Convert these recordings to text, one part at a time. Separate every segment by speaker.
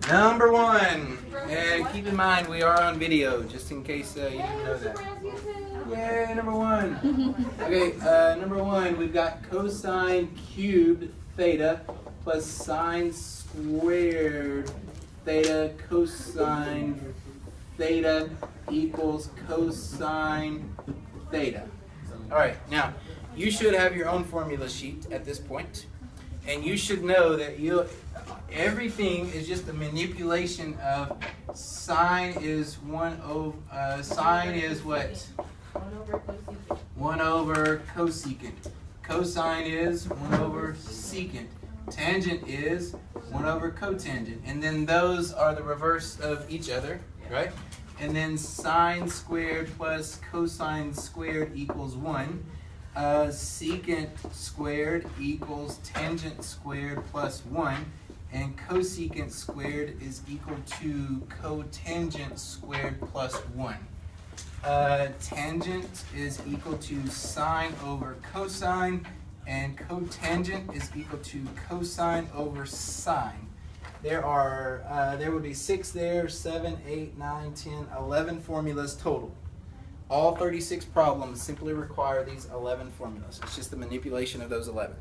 Speaker 1: Number one. And keep in mind we are on video, just in case you didn't know that. Yay, number one. Okay, number one, we've got cosine cubed theta plus sine squared theta cosine theta equals cosine theta. All right, now you should have your own formula sheet at this point, and you should know that everything is just a manipulation of sine is 1 over sine is what? 1 over cosecant. Cosine is 1 over secant. Tangent is 1 over cotangent. And then those are the reverse of each other, right? And then sine squared plus cosine squared equals 1. Secant squared equals tangent squared plus 1. And cosecant squared is equal to cotangent squared plus 1. Tangent is equal to sine over cosine, and cotangent is equal to cosine over sine. There would be 6 there, 7, 8, 9, 10, 11 formulas total. All 36 problems simply require these 11 formulas. It's just the manipulation of those 11.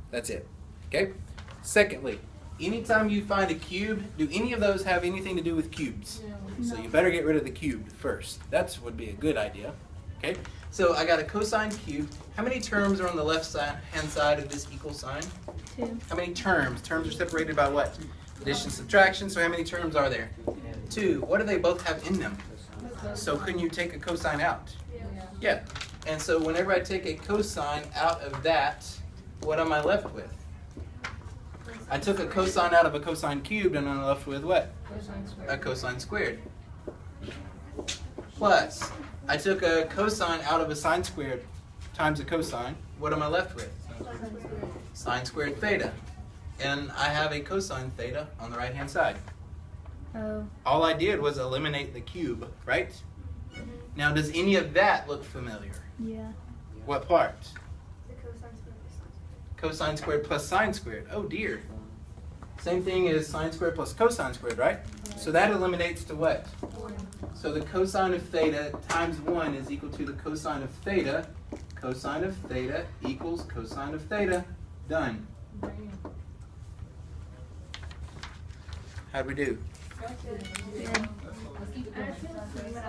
Speaker 1: That's it. Okay? Secondly, anytime you find a cube, do any of those have anything to do with cubes? No. So you better get rid of the cubed first. That would be a good idea. Okay? So I got a cosine cubed. How many terms are on the left hand side of this equal sign?
Speaker 2: 2.
Speaker 1: How many terms? Terms are separated by what? Addition, subtraction. So how many terms are there? 2. What do they both have in them? So couldn't you take a cosine out? Yeah. And so whenever I take a cosine out of that, what am I left with? I took a cosine out of a cosine cubed, and I'm left with what? A cosine squared. Plus, I took a cosine out of a sine squared times a cosine. What am I left with? Sine squared theta. And I have a cosine theta on the right-hand side.
Speaker 2: Oh.
Speaker 1: All I did was eliminate the cube, right? Now, does any of that look familiar?
Speaker 2: Yeah.
Speaker 1: What part? Cosine squared plus sine squared. Oh dear. Same thing as sine squared plus cosine squared, right? So that eliminates to what? So the cosine of theta times 1 is equal to the cosine of theta. Cosine of theta equals cosine of theta. Done. How'd we do?
Speaker 2: Good.